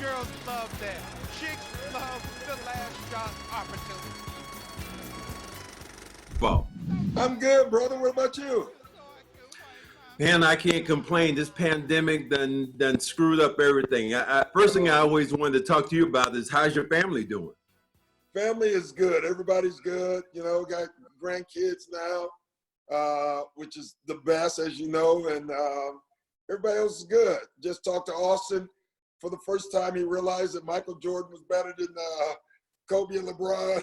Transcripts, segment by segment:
Girls love that. Chicks love the last shot opportunity. Well, I'm good, brother. What about you? man, I can't complain. This pandemic done screwed up everything. First thing I always wanted to talk to you about is how's your family doing? Family is good. Everybody's good. You know, got grandkids now, which is the best, as you know, and everybody else is good. Just talked to Austin. For the first time, he realized that Michael Jordan was better than Kobe and LeBron.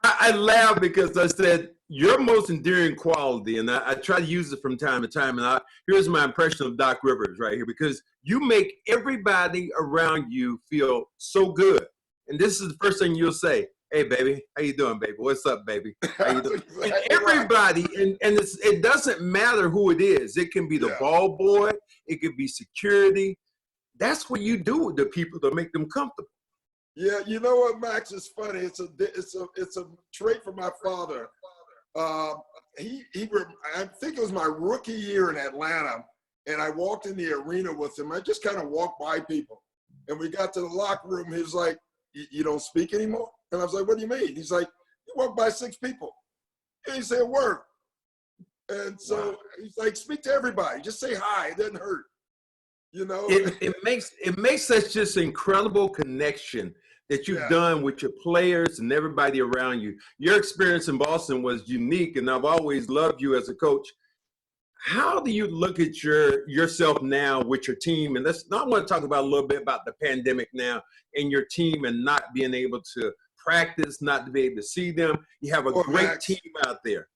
I laugh because I said your most endearing quality, and I try to use it from time to time. And here's my impression of Doc Rivers right here, because you make everybody around you feel so good. And this is the first thing you'll say. Hey, baby, how you doing, baby? What's up, baby? How you doing? And everybody, and it doesn't matter who it is. It can be the ball boy. It could be security. That's what you do with the people to make them comfortable. Yeah, you know what, Max? It's funny. It's a trait from my father. I think it was my rookie year in Atlanta, and I walked in the arena with him. I just kind of walked by people, and we got to the locker room. He was like, "You don't speak anymore?" And I was like, "What do you mean?" He's like, "You walk by 6 people. You ain't say a word." And so he's like, "Speak to everybody. Just say hi. It doesn't hurt." You know, it makes such just incredible connection that you've done with your players and everybody around you. Your experience in Boston was unique, and I've always loved you as a coach. How do you look at yourself now with your team? And I want to talk about a little bit about the pandemic now and your team and not being able to practice, not to be able to see them. You have a great Max, team out there.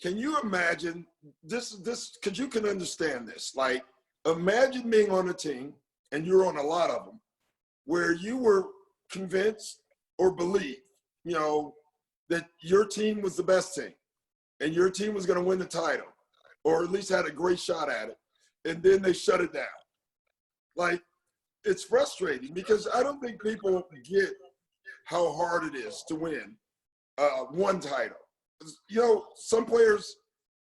Can you imagine this? Because you can understand this. Like, imagine being on a team, and you're on a lot of them, where you were convinced or believed, you know, that your team was the best team and your team was going to win the title, or at least had a great shot at it, and then they shut it down. Like, it's frustrating because I don't think people get how hard it is to win one title. You know, some players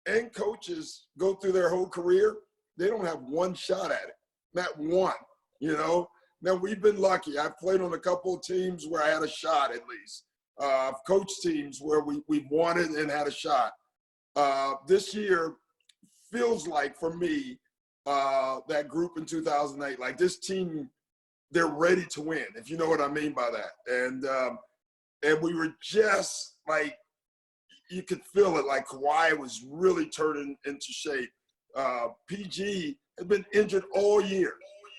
and coaches go through their whole career, they don't have one shot at it, not one, you know. Now, we've been lucky. I've played on a couple of teams where I had a shot at least. I've coached teams where we've won it and had a shot. This year feels like, for me, that group in 2008, like this team, they're ready to win, if you know what I mean by that. And we were just like, you could feel it, like Kawhi was really turning into shape. PG had been injured all year,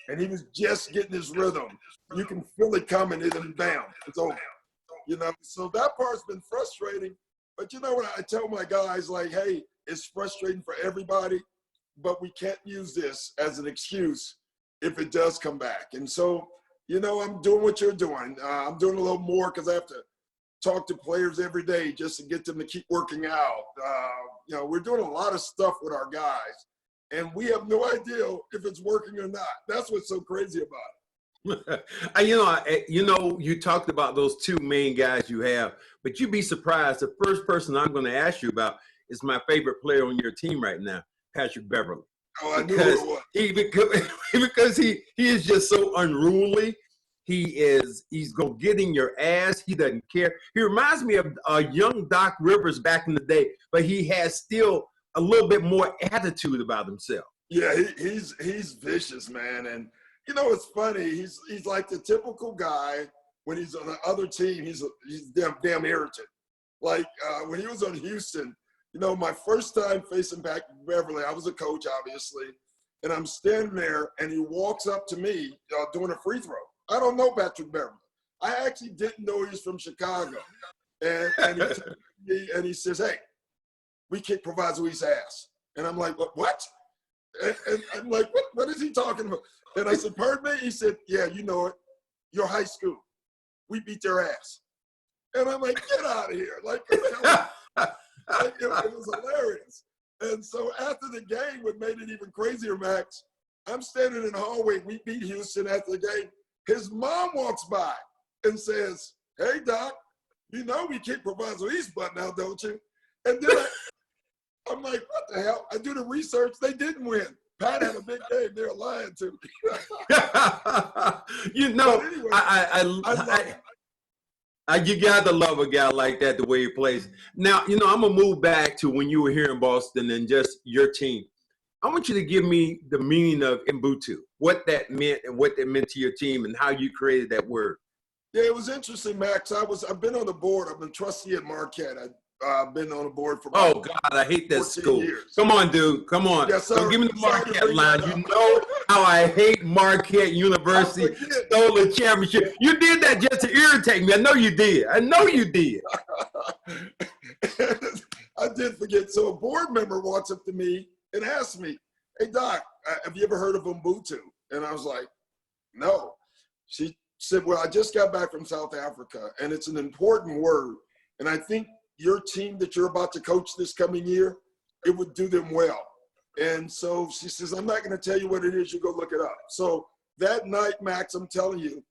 and he was just getting his rhythm. You can feel it coming, and then bam, it's over. You know, so that part's been frustrating. But you know what I tell my guys, like, hey, it's frustrating for everybody, but we can't use this as an excuse if it does come back. And so, you know, I'm doing what you're doing. I'm doing a little more because I have to talk to players every day just to get them to keep working out. You know, we're doing a lot of stuff with our guys, and we have no idea if it's working or not. That's what's so crazy about it. You talked about those 2 main guys you have, but you'd be surprised. The first person I'm going to ask you about is my favorite player on your team right now, Patrick Beverly. Oh, I knew it was. Because he is just so unruly. He's gonna get in your ass. He doesn't care. He reminds me of a young Doc Rivers back in the day, but he has still a little bit more attitude about himself. Yeah, he's vicious, man. And you know, it's funny. He's like the typical guy. When he's on the other team, he's damn irritant. Like when he was on Houston, you know, my first time facing Patrick Beverly, I was a coach, obviously, and I'm standing there, and he walks up to me doing a free throw. I don't know Patrick Beverly. I actually didn't know he was from Chicago. And he says, hey, we kick Proviso's ass. And I'm like, what? And I'm like, what is he talking about? And I said, pardon me? He said, yeah, you know it. Your high school. We beat their ass. And I'm like, get out of here. Like, it was hilarious. And so after the game, what made it even crazier, Max, I'm standing in the hallway. We beat Houston after the game. His mom walks by and says, hey, Doc, you know we kick Proviso East butt now, don't you? And then I'm like, what the hell? I do the research. They didn't win. Pat had a big game. They're lying to me. You know, Anyway, you got to love a guy like that, the way he plays. Now, you know, I'm going to move back to when you were here in Boston and just your team. I want you to give me the meaning of Ubuntu, what that meant and what that meant to your team and how you created that word. Yeah, it was interesting, Max. I've been on the board. I've been trustee at Marquette. I've been on the board for about, oh God, I hate that school. Years. Come on, dude. Come on. Yes, sir. So give me the Marquette line. You know how I hate Marquette University stole the championship. You did that just to irritate me. I know you did. I know you did. I did forget. So a board member walks up to me and asked me, "Hey, Doc, have you ever heard of Ubuntu?" And I was like, "No." She said, "Well, I just got back from South Africa, and it's an important word. And I think your team that you're about to coach this coming year, it would do them well." And so she says, "I'm not going to tell you what it is. You go look it up." So that night, Max, I'm telling you,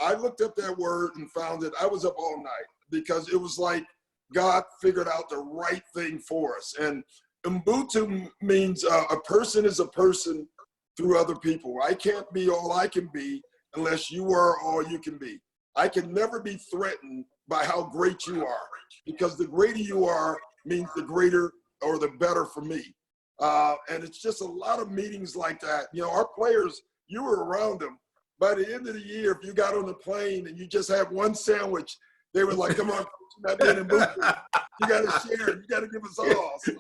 I looked up that word and found it. I was up all night because it was like God figured out the right thing for us. And Ubuntu means a person is a person through other people. I can't be all I can be unless you are all you can be. I can never be threatened by how great you are, because the greater you are means the greater or the better for me. And it's just a lot of meetings like that. You know, our players, you were around them. By the end of the year, if you got on the plane and you just had one sandwich, they were like, "Come on, that man in Ubuntu. You got to share it. You got to give us all." So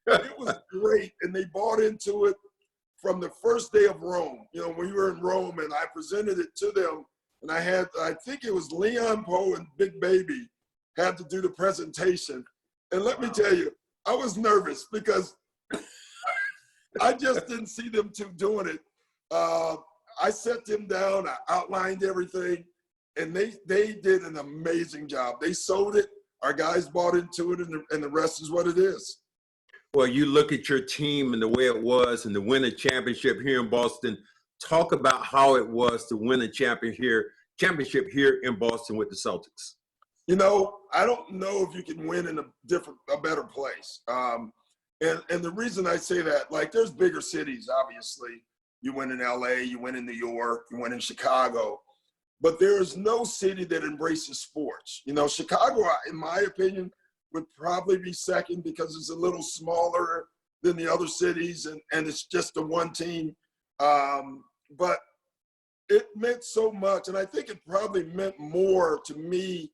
it was great, and they bought into it from the first day of Rome. You know, when we were in Rome, and I presented it to them, and I think it was Leon Poe and Big Baby had to do the presentation. And let me tell you, I was nervous because I just didn't see them two doing it. I set them down, I outlined everything, and they did an amazing job. They sold it, our guys bought into it, and the rest is what it is. Well, you look at your team and the way it was and to win a championship here in Boston. Talk about how it was to win a championship here in Boston with the Celtics. You know, I don't know if you can win in a better place. And the reason I say that, like, there's bigger cities, obviously. You win in LA, you win in New York, you win in Chicago. But there is no city that embraces sports. You know, Chicago, in my opinion, would probably be second because it's a little smaller than the other cities, and it's just the one team. But it meant so much, and I think it probably meant more to me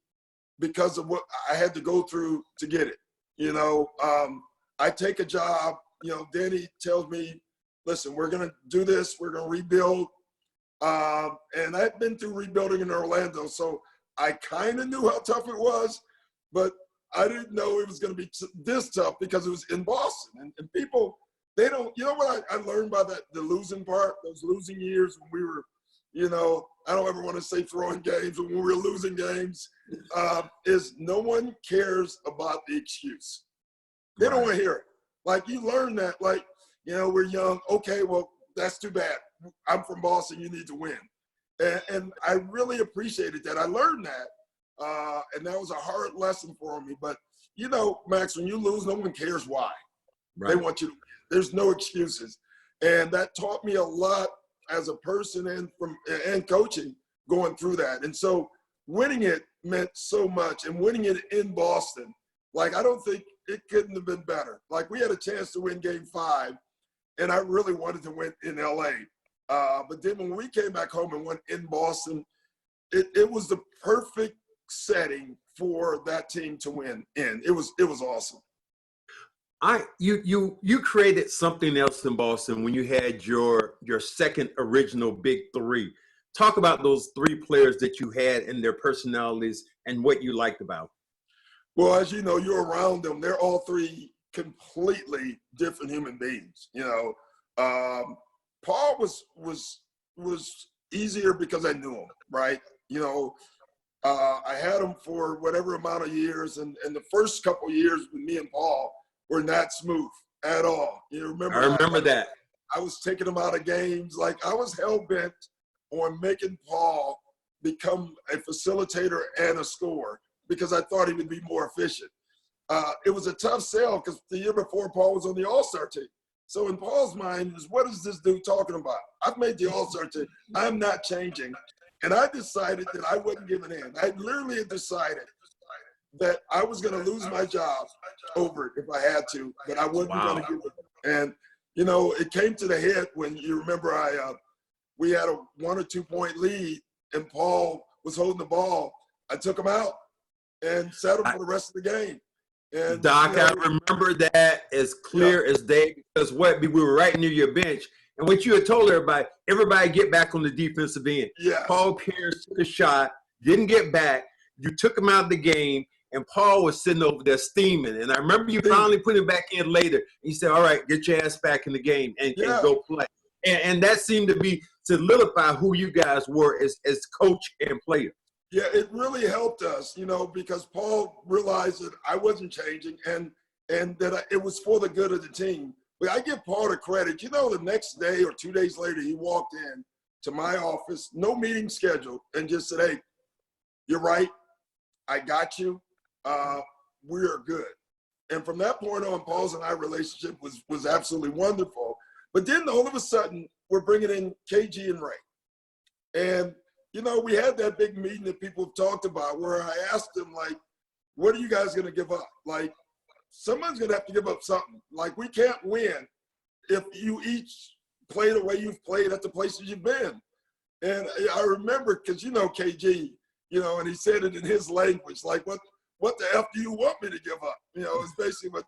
because of what I had to go through to get it. You know, I take a job, you know, Danny tells me, "Listen, we're going to do this, we're going to rebuild." And I've been through rebuilding in Orlando, so I kind of knew how tough it was, but I didn't know it was going to be this tough because it was in Boston. And people, they don't, you know what I learned by the losing part, those losing years when we were, you know, I don't ever want to say throwing games, but when we were losing games, is no one cares about the excuse. They don't want to hear it. Like, you learn that, like, you know, we're young. Okay, well, that's too bad. I'm from Boston. You need to win. And I really appreciated that. I learned that. And that was a hard lesson for me. But, you know, Max, when you lose, no one cares why. Right. They want you to win. There's no excuses. And that taught me a lot as a person and coaching going through that. And so winning it meant so much. And winning it in Boston, like, I don't think it couldn't have been better. Like, we had a chance to win Game 5, and I really wanted to win in LA. But then when we came back home and went in Boston, it was the perfect setting for that team to win in. It was awesome. You created something else in Boston when you had your second original Big Three. Talk about those three players that you had and their personalities and what you liked about them. Well, as you know, you're around them. They're all three completely different human beings. You know, Paul was easier because I knew him, right? You know, I had him for whatever amount of years, and the first couple of years with me and Paul were not smooth at all. You remember? I remember that. I was taking him out of games. Like, I was hell-bent on making Paul become a facilitator and a scorer because I thought he would be more efficient. It was a tough sell because the year before, Paul was on the All-Star team. So in Paul's mind is, what is this dude talking about? I've made the All-Star team. I'm not changing. And I decided that I wasn't giving in. I literally had decided that I was going to lose my job over it if I had to, but I wasn't going to give it. And, you know, it came to the head when you remember we had a 1 or 2 point lead and Paul was holding the ball. I took him out and sat him for the rest of the game. And, Doc, you know, I remember that as clear as day, because we were right near your bench. And what you had told everybody get back on the defensive end. Yes. Paul Pierce took a shot, didn't get back. You took him out of the game, and Paul was sitting over there steaming. And I remember you finally put him back in later. And you said, all right, get your ass back in the game and go play. And that seemed to be solidify who you guys were as coach and player. Yeah, it really helped us, you know, because Paul realized that I wasn't changing and that it was for the good of the team. But I give Paul the credit. You know, the next day or 2 days later, he walked in to my office, no meeting scheduled, and just said, hey, you're right. I got you. We're good. And from that point on, Paul's and I relationship was absolutely wonderful. But then all of a sudden, we're bringing in KG and Ray. And you know, we had that big meeting that people have talked about where I asked them, like, what are you guys going to give up? Like, someone's going to have to give up something. Like, we can't win if you each play the way you've played at the places you've been. And I remember, because, you know, KG, you know, and he said it in his language, like, what the F do you want me to give up? You know, it's basically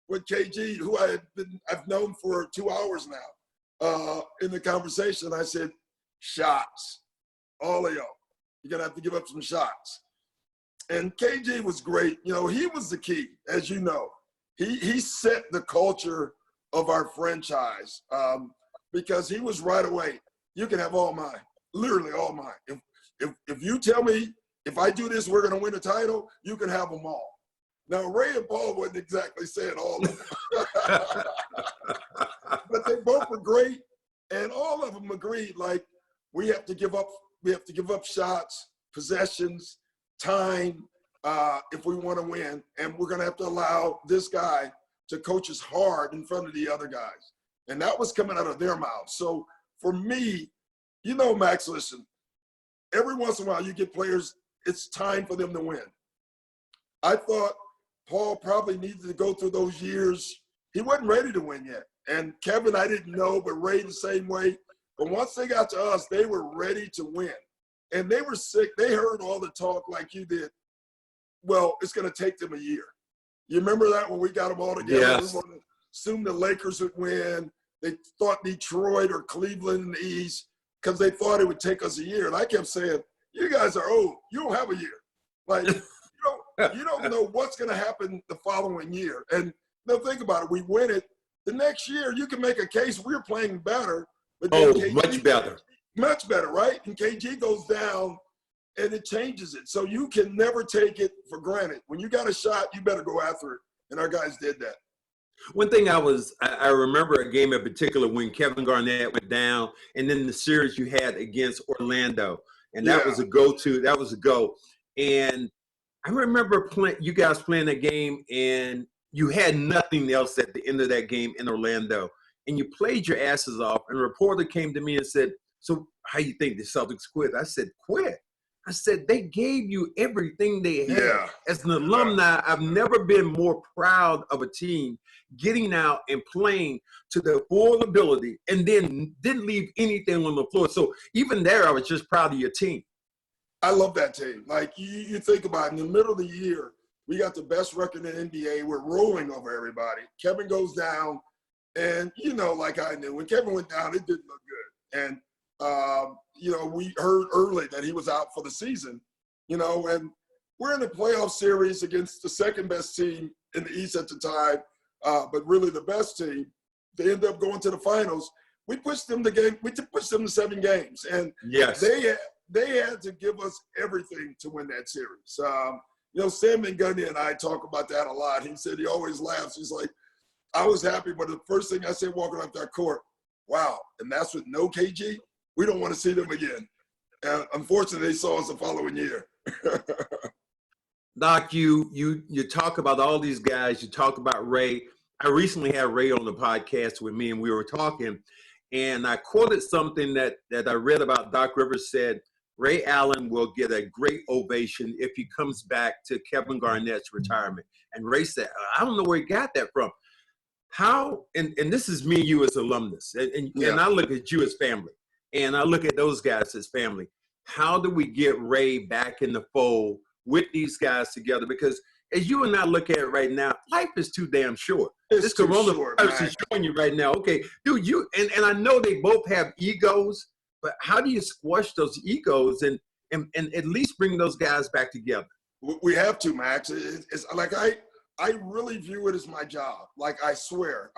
what KG, who I've known for 2 hours now, in the conversation, I said, shots. All of y'all, you're going to have to give up some shots. And KG was great. You know, he was the key, as you know. He set the culture of our franchise because he was right away. You can have all mine, literally all mine. If you tell me, if I do this, we're going to win a title, you can have them all. Now, Ray and Paul wasn't exactly saying all of them. But they both were great. And all of them agreed, like, we have to give up shots, possessions, time, if we want to win. And we're going to have to allow this guy to coach us hard in front of the other guys. And that was coming out of their mouths. So for me, you know, Max, listen, every once in a while you get players, it's time for them to win. I thought Paul probably needed to go through those years. He wasn't ready to win yet. And Kevin, I didn't know, but Ray the same way. But once they got to us, they were ready to win. And they were sick. They heard all the talk like you did. Well, it's going to take them a year. You remember that when we got them all together? Yes. We wanted to assume the Lakers would win. They thought Detroit or Cleveland in the East because they thought it would take us a year. And I kept saying, you guys are old. You don't have a year. Like, you don't know what's going to happen the following year. And now think about it. We win it. The next year, you can make a case we're playing better. But much better. Much better, right? And KG goes down, and it changes it. So you can never take it for granted. When you got a shot, you better go after it. And our guys did that. One thing I remember a game in particular when Kevin Garnett went down, and then the series you had against Orlando, and that was a go-to. That was a go. And I remember you guys playing that game, and you had nothing else at the end of that game in Orlando. And you played your asses off, and a reporter came to me and said, so how you think the Celtics quit? I said, quit. I said, they gave you everything they had. Yeah. As an alumni, I've never been more proud of a team getting out and playing to their full ability and then didn't leave anything on the floor. So even there, I was just proud of your team. I love that team. Like, you think about it, in the middle of the year, we got the best record in the NBA. We're rolling over everybody. Kevin goes down. And, you know, like I knew, when Kevin went down, it didn't look good. And, you know, we heard early that he was out for the season, you know, and we're in a playoff series against the second best team in the East at the time, but really the best team. They end up going to the finals. We pushed them to 7 games. And yes, they had to give us everything to win that series. You know, Sam Gundy and I talk about that a lot. He said he always laughs. He's like, I was happy, but the first thing I said walking off that court, wow, and that's with no KG? We don't want to see them again. And unfortunately, they saw us the following year. Doc, you talk about all these guys. You talk about Ray. I recently had Ray on the podcast with me, and we were talking, and I quoted something that I read about. Doc Rivers said, Ray Allen will get a great ovation if he comes back to Kevin Garnett's retirement. And Ray said, I don't know where he got that from. How, and this is me and you as alumnus, and I look at you as family, and I look at those guys as family. How do we get Ray back in the fold with these guys together? Because as you and I look at it right now, life is too damn short. This coronavirus is showing you right now, okay, dude, and I know they both have egos, but how do you squash those egos and at least bring those guys back together? We have to, Max. It's like I really view it as my job. Like, I swear,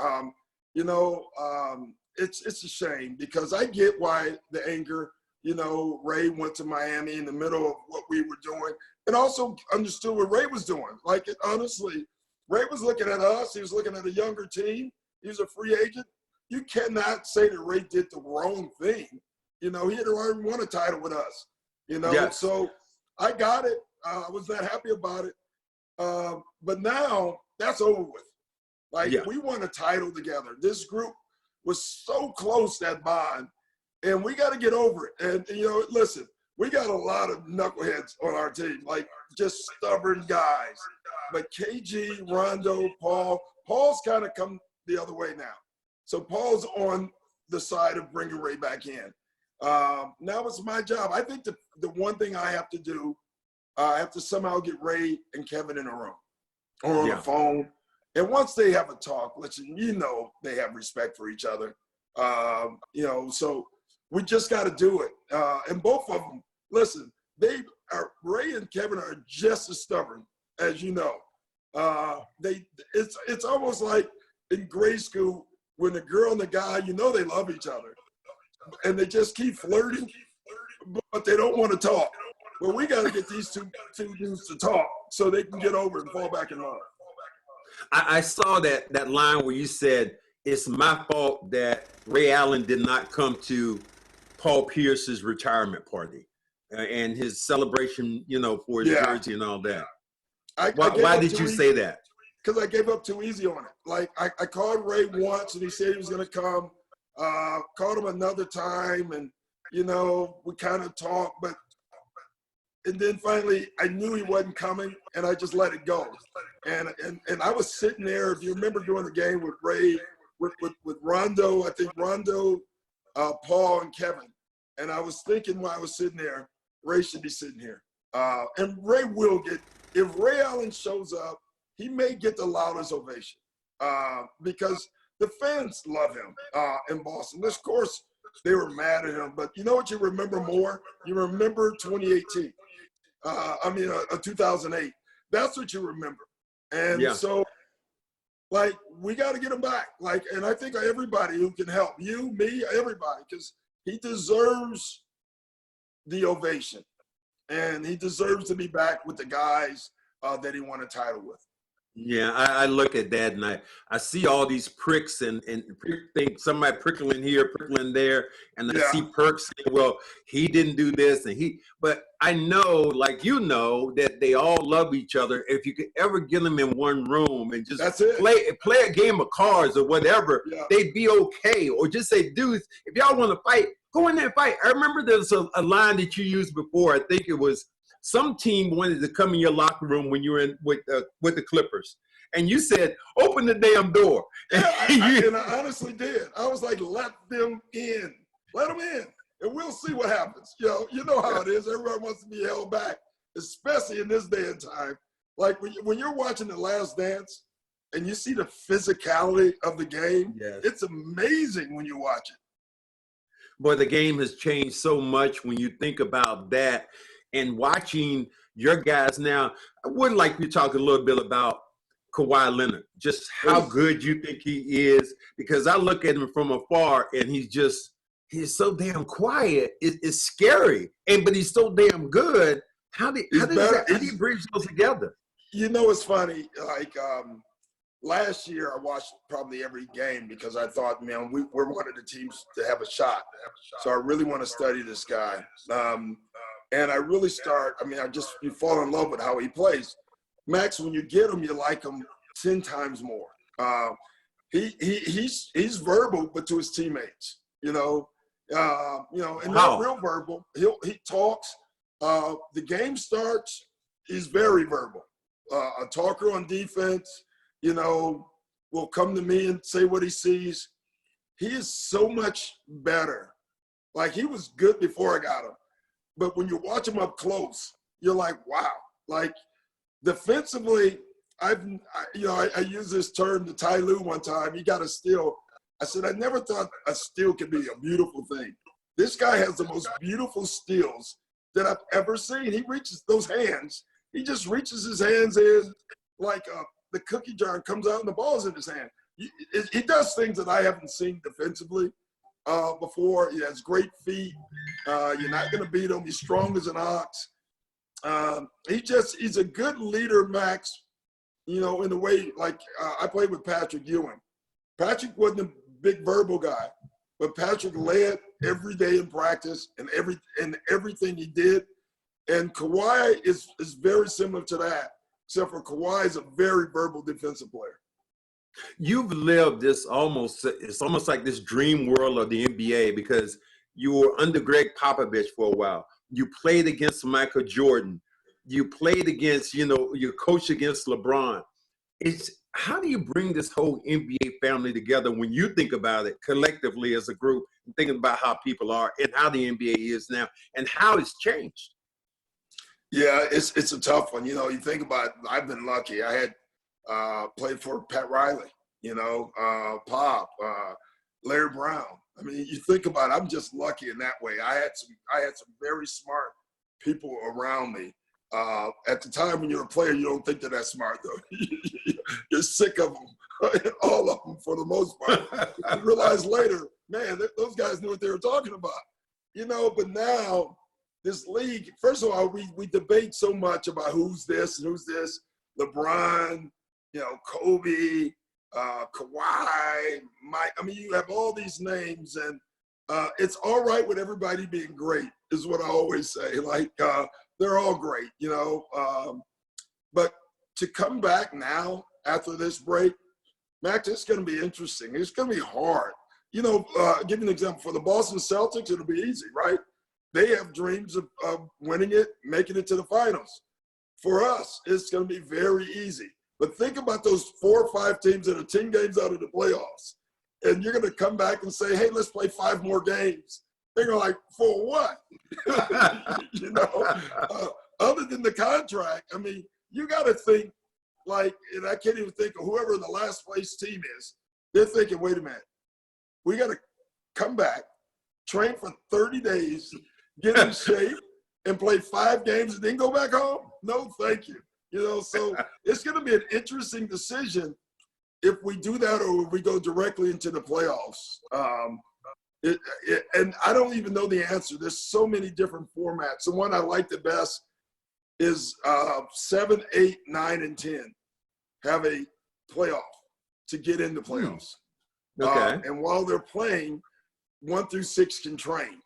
it's a shame because I get why the anger. Ray went to Miami in the middle of what we were doing and also understood what Ray was doing. Like, honestly, Ray was looking at us. He was looking at a younger team. He was a free agent. You cannot say that Ray did the wrong thing. He had already won a title with us, Yes. So I got it. I was not happy about it. But now that's over with. Like, we won a title together. This group was so close, that bond. And we got to get over it. And, listen, we got a lot of knuckleheads on our team, like just stubborn guys. But KG, Rondo, Paul's kind of come the other way now. So Paul's on the side of bringing Ray back in. Now it's my job. I think the one thing I have to do, I have to somehow get Ray and Kevin in a room or on the phone. And once they have a talk, they have respect for each other. So we just got to do it. And both of them, listen, Ray and Kevin are just as stubborn as you know. It's almost like in grade school when the girl and the guy, they love each other. And they just keep flirting, but they don't want to talk. Well, we got to get these two dudes to talk so they can get over and fall back in love. I saw that line where you said, it's my fault that Ray Allen did not come to Paul Pierce's retirement party and his celebration, for his jersey and all that. Why did you say that? Because I gave up too easy on it. Like, I called Ray once and he said he was going to come. Called him another time and, we kind of talked, and then finally I knew he wasn't coming and I just let it go. And I was sitting there, if you remember doing the game with Ray, with Rondo, I think Rondo, Paul and Kevin. And I was thinking while I was sitting there, Ray should be sitting here. And Ray will get, if Ray Allen shows up, he may get the loudest ovation because the fans love him in Boston. Of course, they were mad at him, but you know what you remember more? You remember 2018. 2008. That's what you remember. And so, like, we got to get him back. Like, and I think everybody who can help, you, me, everybody, because he deserves the ovation. And he deserves to be back with the guys that he won a title with. Yeah, I look at that and I see all these pricks and think somebody prickling here, prickling there, and I see perks saying, well, he didn't do this but I know, like that they all love each other. If you could ever get them in one room and just play a game of cards or whatever, they'd be okay. Or just say, dudes, if y'all want to fight, go in there and fight. I remember there's a line that you used before. I think it was, some team wanted to come in your locker room when you were in with the Clippers, and you said, "Open the damn door." And I honestly did. I was like, "Let them in, let them in, and we'll see what happens." You know how it is. Everybody wants to be held back, especially in this day and time. Like when you're watching The Last Dance, and you see the physicality of the game. It's amazing when you watch it. Boy, the game has changed so much when you think about that. And watching your guys now, I would like to talk a little bit about Kawhi Leonard, just how good you think he is, because I look at him from afar and he's so damn quiet. It's scary, but he's so damn good. How do you bridge those together? It's funny. Like last year, I watched probably every game because I thought, man, we're one of the teams to have a shot. So I really want to study this guy. And I really you fall in love with how he plays. Max, when you get him, you like him 10 times more. He's verbal, but to his teammates, and not Wow. real verbal. He talks. The game starts. He's very verbal. A talker on defense, will come to me and say what he sees. He is so much better. Like, he was good before I got him, but when you watch him up close, you're like, wow. Like, defensively, I used this term to Ty Lue one time. He got a steal. I said, I never thought a steal could be a beautiful thing. This guy has the most beautiful steals that I've ever seen. He reaches those hands. He just reaches his hands in like the cookie jar and comes out and the ball's in his hand. He does things that I haven't seen defensively before. He has great feet. You're not going to beat him. He's strong as an ox. He's a good leader, Max, in the way, like I played with Patrick Ewing. Patrick wasn't a big verbal guy, but Patrick led every day in practice and everything he did. And Kawhi is very similar to that, except for Kawhi is a very verbal defensive player. You've lived it's almost like this dream world of the NBA, because you were under Greg Popovich for a while. You played against Michael Jordan. You played against, you coached against LeBron. How do you bring this whole NBA family together when you think about it collectively as a group, thinking about how people are and how the NBA is now and how it's changed? Yeah, it's a tough one. You think about it, I've been lucky. I had played for Pat Riley, Pop, Larry Brown. I mean, you think about it, I'm just lucky in that way. I had some very smart people around me. At the time when you're a player, you don't think they're that smart, though. You're sick of them, all of them for the most part. You realize later, man, those guys knew what they were talking about. But now this league, first of all, we debate so much about who's this and who's this. LeBron, Kobe, Kawhi, Mike. I mean, you have all these names, and it's all right with everybody being great, is what I always say. Like, they're all great, but to come back now after this break, Max, it's going to be interesting. It's going to be hard. Give you an example. For the Boston Celtics, it'll be easy, right? They have dreams of winning it, making it to the finals. For us, it's going to be very easy. But think about those 4 or 5 teams that are 10 games out of the playoffs, and you're going to come back and say, hey, let's play 5 more games. They're going like, for what? Other than the contract, I mean, you got to think like, and I can't even think of whoever the last place team is. They're thinking, wait a minute, we got to come back, train for 30 days, get in shape, and play 5 games and then go back home? No, thank you. So it's going to be an interesting decision if we do that or if we go directly into the playoffs. And I don't even know the answer. There's so many different formats. The one I like the best is 7, 8, 9, and 10 have a playoff to get into playoffs. Okay. And while they're playing, 1 through 6 can train.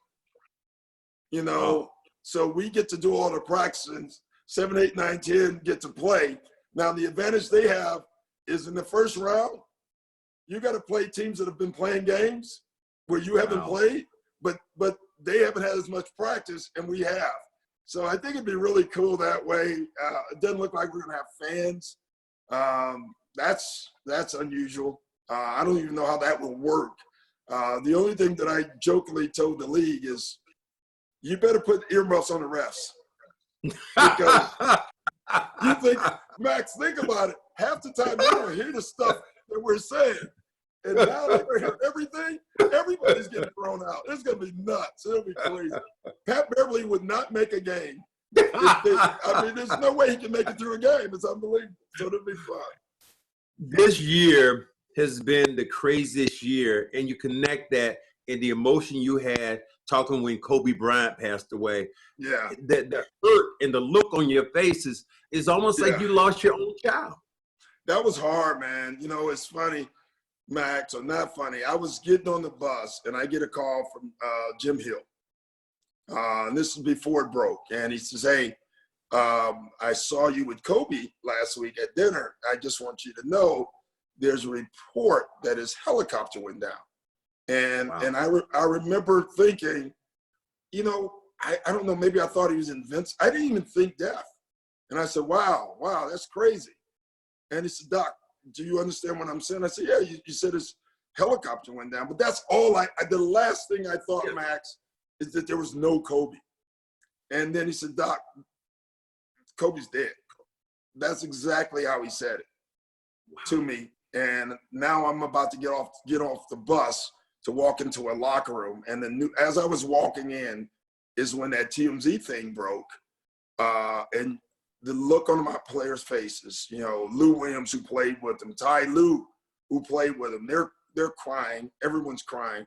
So we get to do all the practices. 7, 8, 9, 10 get to play. Now, the advantage they have is in the first round, you got to play teams that have been playing games where you haven't played, but they haven't had as much practice, and we have. So I think it'd be really cool that way. It doesn't look like we're going to have fans. That's unusual. I don't even know how that will work. The only thing that I jokingly told the league is, you better put earmuffs on the refs. Because you think, Max, think about it. Half the time you don't hear the stuff that we're saying. And now that we're hearing everything, everybody's getting thrown out. It's going to be nuts. It'll be crazy. Pat Beverly would not make a game. There's no way he can make it through a game. It's unbelievable. So it'll be fun. This year has been the craziest year, and you connect that in the emotion you had talking when Kobe Bryant passed away. Yeah. The hurt and the look on your faces is almost like you lost your own child. That was hard, man. It's funny, Max, or not funny. I was getting on the bus, and I get a call from Jim Hill. And this is before it broke. And he says, hey, I saw you with Kobe last week at dinner. I just want you to know there's a report that his helicopter went down. And Wow. and I remember thinking, you know, I don't know, maybe I thought he was invincible. I didn't even think death. And I said, wow, that's crazy. And he said, Doc, do you understand what I'm saying? I said, yeah, you said his helicopter went down. But that's all the last thing I thought, Yeah. Max, is that there was no Kobe. And then he said, Doc, Kobe's dead. That's exactly how he said it to me. And now I'm about to get off the bus to walk into a locker room. And as I was walking in is when that TMZ thing broke. And the look on my players' faces, you know, Lou Williams, who played with him, Ty Lue, who played with him, they're crying. Everyone's crying.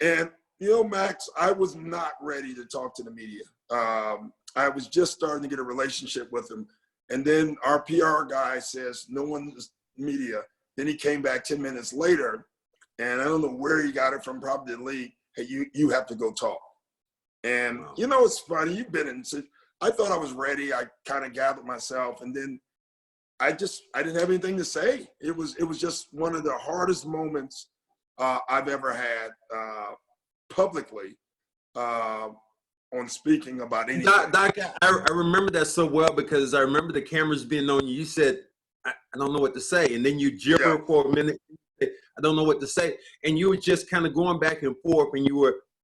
And, you know, Max, I was not ready to talk to the media. I was just starting to get a relationship with him. And then our PR guy says, no one's media. Then he came back 10 minutes later, and I don't know where he got it from, probably the league. Hey, you have to go talk. And, Wow. you know, it's funny. You've been in. I thought I was ready. I kind of gathered myself, and then I didn't have anything to say. It was just one of the hardest moments I've ever had publicly on speaking about anything. Doc, I remember that so well because I remember the cameras being on you. You said, I don't know what to say. And then you gibber for a minute. I don't know what to say. And you were just kind of going back and forth. And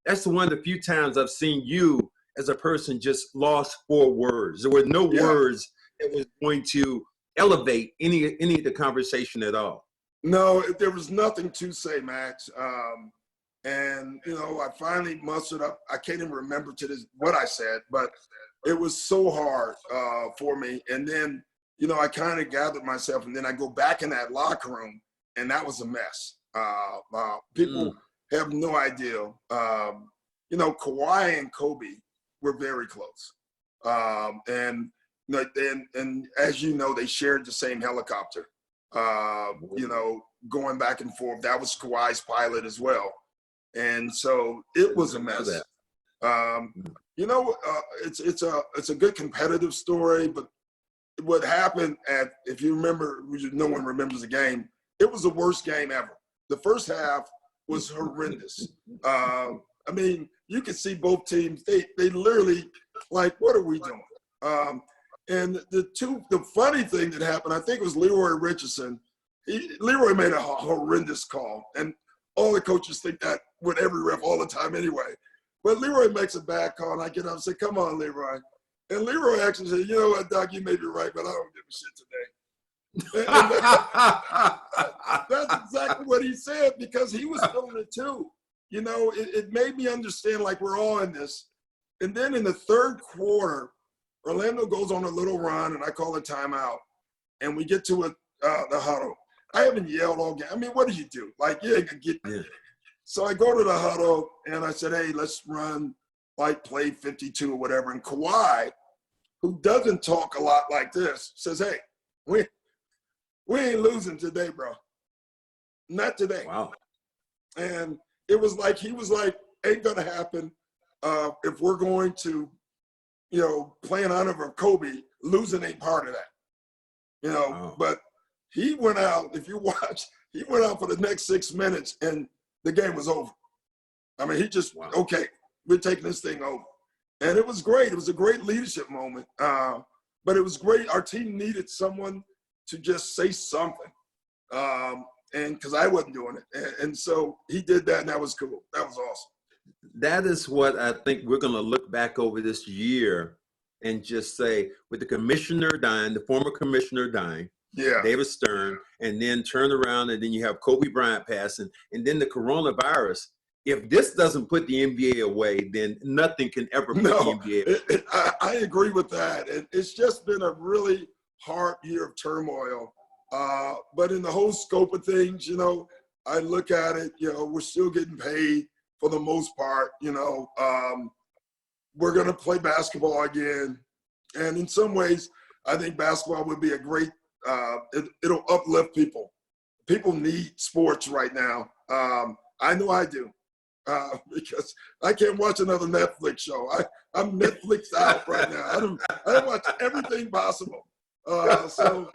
that's one of the few times I've seen you as a person just lost for words. There were no words that was going to elevate any of the conversation at all. No, there was nothing to say, Max. And, you know, I finally mustered up. I can't even remember what I said, but it was so hard for me. And then, you know, I kind of gathered myself, and then I go back in that locker room, and that was a mess. People have no idea. You know, Kawhi and Kobe were very close. And as you know, they shared the same helicopter, you know, going back and forth. That was Kawhi's pilot as well. And so it was a mess. You know, it's a good competitive story, but what happened if you remember, no one remembers the game, it was the worst game ever. The first half was horrendous. I mean, you could see both teams, they literally, like, what are we doing? And the funny thing that happened, I think it was Leroy Richardson. Leroy made a horrendous call, and all the coaches think that with every ref all the time anyway. But Leroy makes a bad call, and I get up and say, come on, Leroy. And Leroy actually said, you know what, Doc, you may be right, but I don't give a shit today. That's exactly what he said, because he was feeling it too. You know, it made me understand, like, we're all in this. And then in the third quarter, Orlando goes on a little run, and I call a timeout, and we get to the huddle. I haven't yelled all game. I mean, what do you do? Like, So I go to the huddle, and I said, hey, let's run, like, play 52 or whatever. And Kawhi, who doesn't talk a lot like this, says, hey, we ain't losing today, bro. Not today. Wow. And it was like, he was like, ain't going to happen. If we're going to, you know, play in honor of Kobe, losing ain't part of that. You know, but he went out, if you watch, he went out for the next 6 minutes, and the game was over. I mean, he just, okay, we're taking this thing over. And it was great. It was a great leadership moment. But it was great. Our team needed someone to just say something. And because I wasn't doing it. And so he did that, and that was cool. That was awesome. That is what I think we're going to look back over this year and just say, with the commissioner dying, the former commissioner dying, David Stern, and then turn around, and then you have Kobe Bryant passing, and then the coronavirus. If this doesn't put the NBA away, then nothing can ever put the NBA away. I agree with that. It's just been a really hard year of turmoil. But in the whole scope of things, you know, I look at it, you know, we're still getting paid for the most part, you know. We're going to play basketball again. And in some ways, I think basketball would be a great, it'll uplift people. People need sports right now. I know I do. Because I can't watch another Netflix show. I'm Netflixed out right now. I don't watch everything possible. So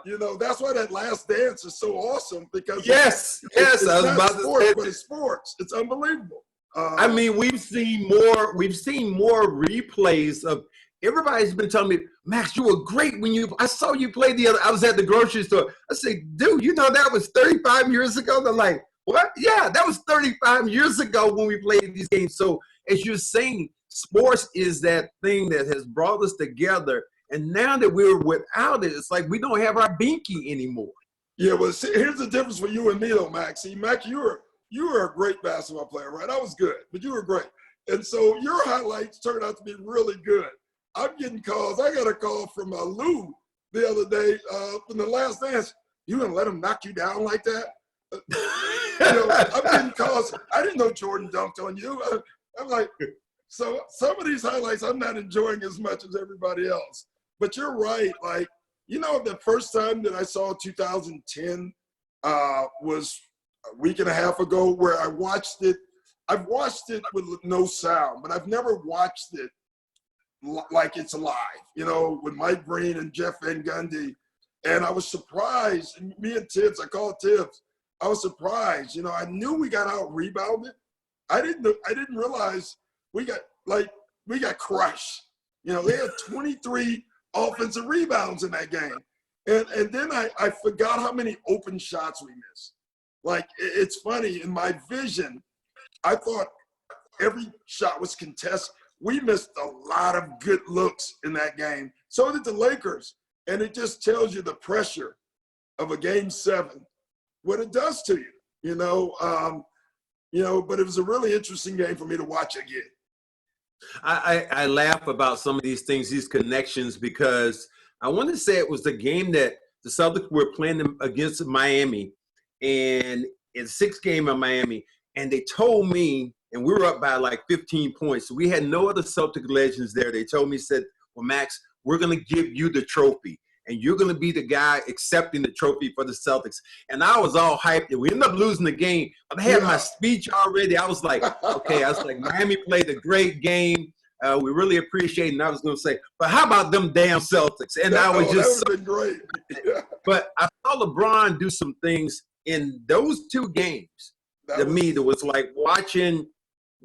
You know, that's why that Last Dance is so awesome, because yes, it's I was not about sports, to say but it's sports. It's unbelievable. I mean, we've seen more replays of everybody's been telling me, Max, you were great when I saw you play I was at the grocery store. I say, dude, you know, that was 35 years ago. They're like, what? Yeah, that was 35 years ago when we played these games. So as you're saying, sports is that thing that has brought us together. And now that we're without it, it's like we don't have our binky anymore. Yeah, well, see, here's the difference for you and me, though, Max. See, Max, you were a great basketball player, right? I was good, but you were great. And so your highlights turned out to be really good. I'm getting calls. I got a call from Lou the other day from the Last Dance. You gonna let him knock you down like that? You know, I'm getting calls. I didn't know Jordan dunked on you. I'm like, so some of these highlights I'm not enjoying as much as everybody else. But you're right. Like, you know, the first time that I saw 2010 was a week and a half ago, where I watched it. I've watched it with no sound, but I've never watched it like it's live, you know, with Mike Green and Jeff Van Gundy. And I was surprised, and me and Tibbs, I called Tibbs, I was surprised. You know, I knew we got out rebounded. I didn't realize we got crushed. You know, they had 23 offensive rebounds in that game. And then I forgot how many open shots we missed. Like, it's funny, in my vision, I thought every shot was contested. We missed a lot of good looks in that game. So did the Lakers. And it just tells you the pressure of a Game 7, what it does to you, you know. But it was a really interesting game for me to watch again. I laugh about some of these things, these connections, because I want to say it was the game that the Celtics were playing them against Miami, and in 6th game of Miami, and they told me, and we were up by like 15 points. So we had no other Celtic legends there. They told me, said, well, Max, we're going to give you the trophy, and you're going to be the guy accepting the trophy for the Celtics. And I was all hyped. And we ended up losing the game. But I had my speech already. I was like, okay. I was like, Miami played a great game. We really appreciate it. And I was going to say, but how about them damn Celtics? And I was just that would have been great. But I saw LeBron do some things in those 2 games. To me, that was like watching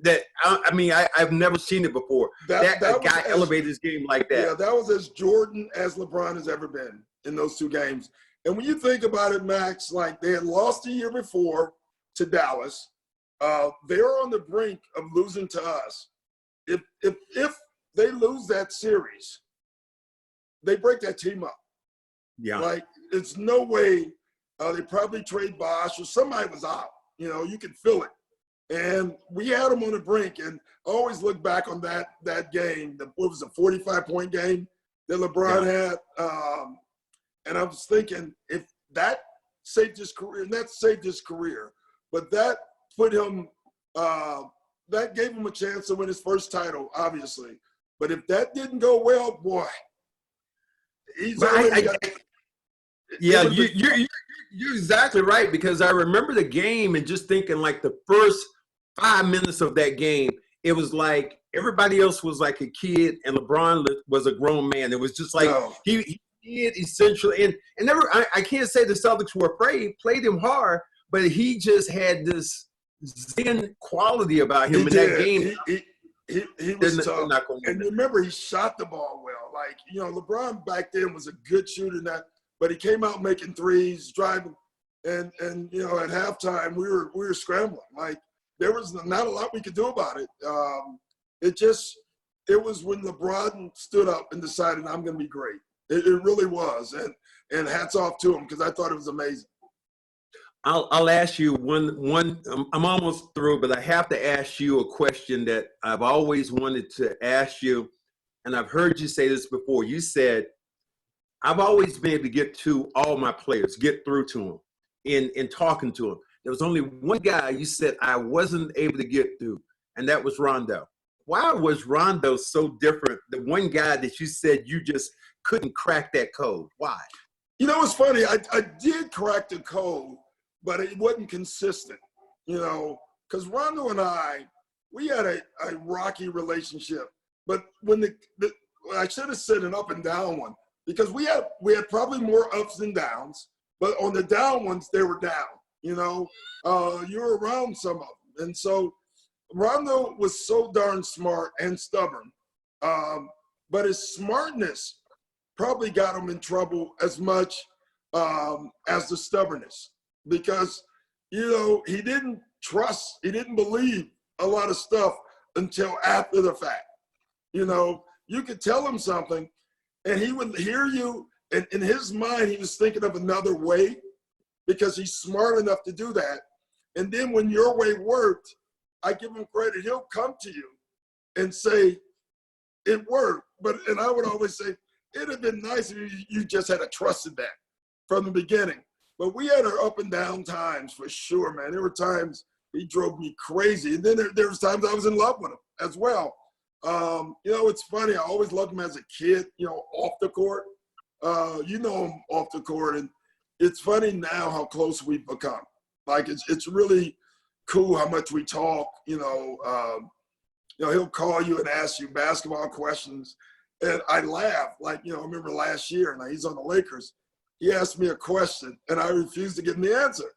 that. I mean, I've never seen it before. That guy elevated his game like that. Yeah, that was as Jordan as LeBron has ever been in those 2 games. And when you think about it, Max, like, they had lost the year before to Dallas. They're on the brink of losing to us. If they lose that series, they break that team up. Yeah. Like, it's no way. They probably trade Bosh, or somebody was out. You know, you could feel it. And we had them on the brink. And I always look back on that game. What was a 45-point game that LeBron had? And I was thinking, if that saved his career, and that saved his career, but that put him, that gave him a chance to win his first title, obviously. But if that didn't go well, boy, he's already got. Yeah, you're exactly right, because I remember the game and just thinking, like, the first 5 minutes of that game, it was like everybody else was like a kid and LeBron was a grown man. It was just like he did essentially, and never. I can't say the Celtics were afraid, played him hard, but he just had this zen quality about him in that game. He was tough. And remember, he shot the ball well. Like, you know, LeBron back then was a good shooter, but he came out making threes, driving, and you know, at halftime we were scrambling. Like, there was not a lot we could do about it. It was when LeBron stood up and decided, I'm going to be great. It really was, and hats off to him, because I thought it was amazing. I'll ask you one. I'm almost through, but I have to ask you a question that I've always wanted to ask you, and I've heard you say this before. You said, I've always been able to get to all my players, get through to them in talking to them. There was only one guy you said I wasn't able to get through, and that was Rondo. Why was Rondo so different? The one guy that you said you just couldn't crack that code. Why? You know, it's funny. I did crack the code, but it wasn't consistent, you know, because Rondo and we had a rocky relationship. But when I should have said an up and down one. because we had probably more ups and downs, but on the down ones, they were down. You know, you're around some of them. And so Rondo was so darn smart and stubborn, but his smartness probably got him in trouble as much as the stubbornness, because, you know, he didn't believe a lot of stuff until after the fact. You know, you could tell him something and he would hear you, and in his mind, he was thinking of another way, because he's smart enough to do that. And then when your way worked, I give him credit, he'll come to you and say, it worked. And I would always say, it'd have been nice if you just had a trust in that from the beginning. But we had our up and down times for sure, man. There were times he drove me crazy. And then there was times I was in love with him as well. You know, it's funny. I always loved him as a kid, you know, off the court. You know him off the court. And it's funny now how close we've become. Like, it's really cool how much we talk. You know, he'll call you and ask you basketball questions. And I laugh. Like, you know, I remember last year, and he's on the Lakers. He asked me a question, and I refused to give him the answer.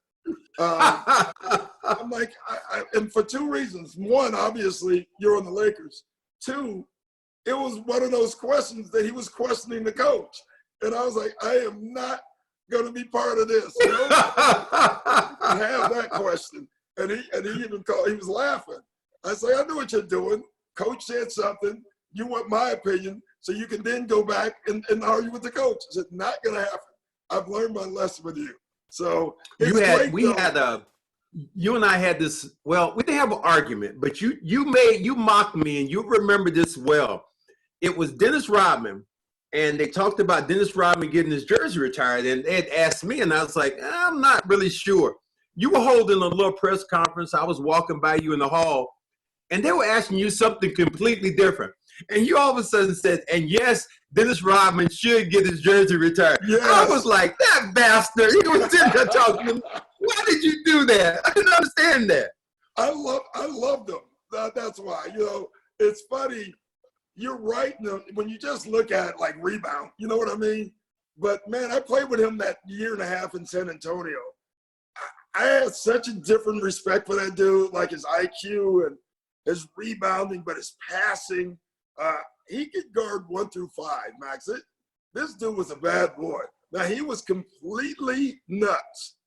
I'm like, and for two reasons. One, obviously, you're on the Lakers. Two, it was one of those questions that he was questioning the coach. And I was like, I am not going to be part of this. You know? I have that question. And he even called, he was laughing. I say, I know what you're doing. Coach said something. You want my opinion, so you can then go back and argue with the coach. I said, not going to happen. I've learned my lesson with you. So you and I had this, well, we didn't have an argument, but you mocked me, and you remember this well. It was Dennis Rodman, and they talked about Dennis Rodman getting his jersey retired, and they had asked me, and I was like, I'm not really sure. You were holding a little press conference. I was walking by you in the hall, and they were asking you something completely different. And you all of a sudden said, and yes, Dennis Rodman should get his jersey retired. Yes. I was like, that bastard. He was sitting there talking to me. Why did you do that? I didn't understand that. I loved him. That's why. You know, it's funny. You're right. When you just look at like rebound, you know what I mean? But man, I played with him that year and a half in San Antonio. I had such a different respect for that dude, like his IQ and his rebounding, but his passing. He could guard 1 through 5, Max. This dude was a bad boy. Now, he was completely nuts,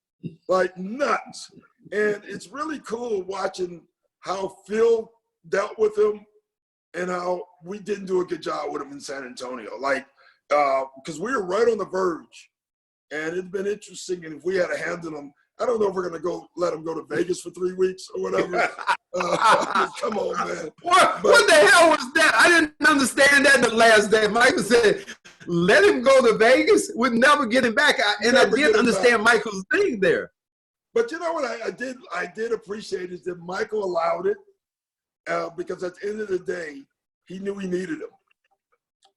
like nuts. And it's really cool watching how Phil dealt with him and how we didn't do a good job with him in San Antonio. Like, because we were right on the verge. And it'd been interesting. And if we had to handle him, I don't know if we're going to let him go to Vegas for 3 weeks or whatever. Come on, man. What the hell was that? I didn't understand that the last day. Michael said, let him go to Vegas. We'd never get him back. I did understand Michael's thing there. But you know what I did appreciate is that Michael allowed it because at the end of the day, he knew he needed him.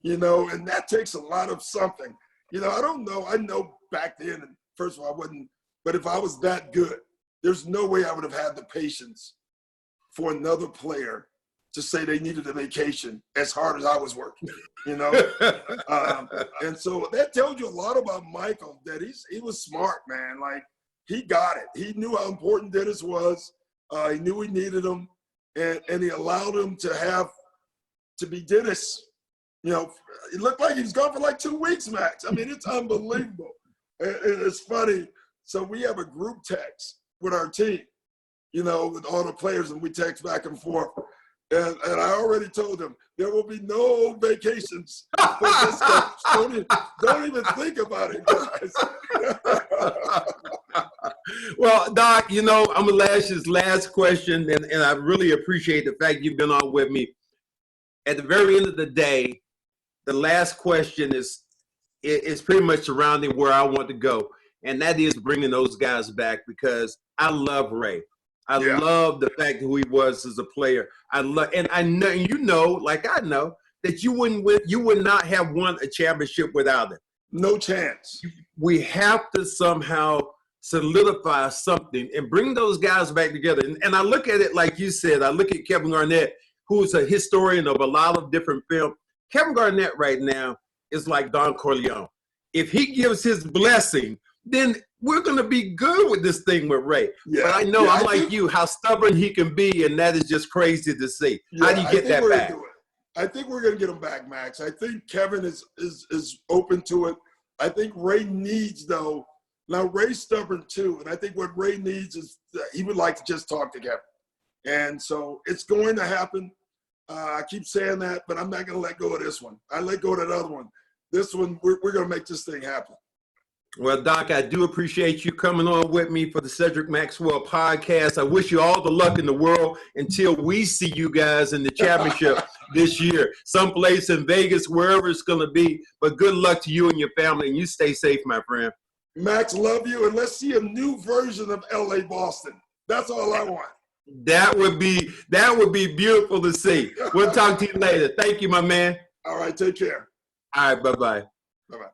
You know, and that takes a lot of something. You know, I don't know. I know back then, and first of all, I wasn't. But if I was that good, there's no way I would have had the patience for another player to say they needed a vacation as hard as I was working, you know? And so that tells you a lot about Michael, that he was smart, man. Like, he got it. He knew how important Dennis was. He knew he needed him, and he allowed him to be Dennis. You know, it looked like he was gone for like 2 weeks, Max. I mean, it's unbelievable. And it's funny. So we have a group text with our team, you know, with all the players, and we text back and forth. And I already told them there will be no vacations for this coach. Don't even think about it, guys. Well, Doc, you know, I'm going to ask this last question, and I really appreciate the fact you've been on with me. At the very end of the day, the last question is pretty much surrounding where I want to go. And that is bringing those guys back, because I love Ray. I love the fact who he was as a player. And I know, you know, like I know, that you would not have won a championship without him. No chance. We have to somehow solidify something and bring those guys back together. And I look at it like you said. I look at Kevin Garnett, who's a historian of a lot of different film. Kevin Garnett right now is like Don Corleone. If he gives his blessing, then we're going to be good with this thing with Ray. Yeah, but I know, I like you, how stubborn he can be, and that is just crazy to see. Yeah, how do you get that back? I think we're going to get him back, Max. I think Kevin is open to it. I think Ray needs, though. Now, Ray's stubborn, too, and I think what Ray needs is he would like to just talk to Kevin. And so it's going to happen. I keep saying that, but I'm not going to let go of this one. I let go of that other one. This one, we're going to make this thing happen. Well, Doc, I do appreciate you coming on with me for the Cedric Maxwell podcast. I wish you all the luck in the world until we see you guys in the championship this year, someplace in Vegas, wherever it's going to be. But good luck to you and your family, and you stay safe, my friend. Max, love you, and let's see a new version of LA Boston. That's all I want. That would be beautiful to see. We'll talk to you later. Thank you, my man. All right, take care. All right, bye-bye. Bye-bye.